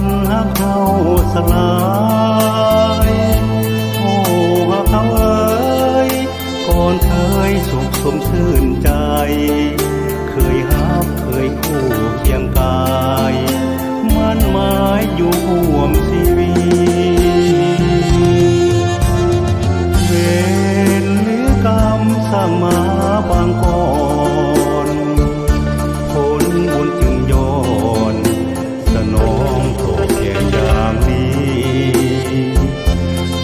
นหักเขาสลายโอ้หักเขาเอ๋ยก่อนเคยสุขสมชื่นใจเคยฮักเคยคู่เคียงกายมั่นหมายอยู่ร่วมชีวิตเวรหรือกรรมสร้างมาบางก่อนผลบุญจึงย้อนสนองโทษแก่อย่างนี้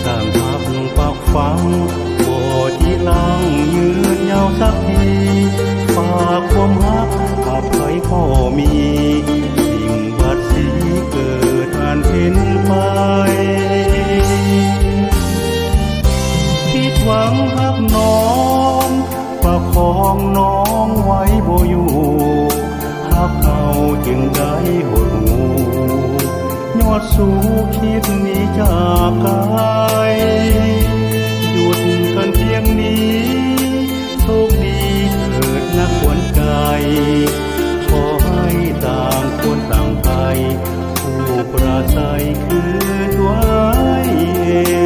สร้างภาพลงปากฟังบ่ที่ลังยืนยาวสักทีฝากความรักอภัยก็มีสิ่งบัดสีเกิดอ่านเห็นไปคิดหวังรักน้องประคองน้องไว้บ่อยู่หักเอาจึงได้หดหูยอดสู้คิดหนีจากกายหยุดกันเพียงนี้โชคดีเถิดนักขวัญใจขอให้ต่างคนต่างไปผู้ปราศัยคือตัวเอง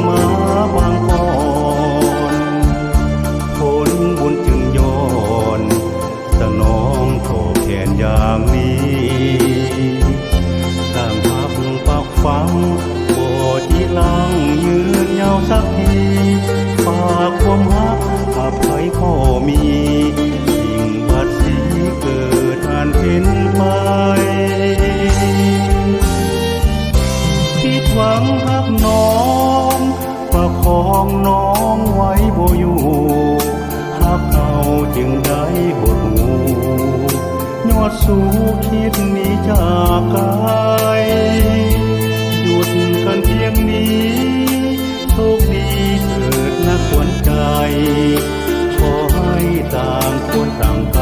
มาบางก่อนผลบุญจึงย้อนสนองโทษแทนอย่างนี้สร้างภาพลงปากฟังบ่ที่ลังยืนยาวสักทีฝากความรักอภัยก็มีสิ่งบัดสีเกิดอ่านเห็นไปคิดหวังรักน้องประคองน้องไว้บ่อยู่หักเอาจึงได้หดหูยอดสู้คิดหนีจากกายหยุดกันเพียงนี้โชคดีเถิดนักขวัญใจขอให้ต่างคนต่างไป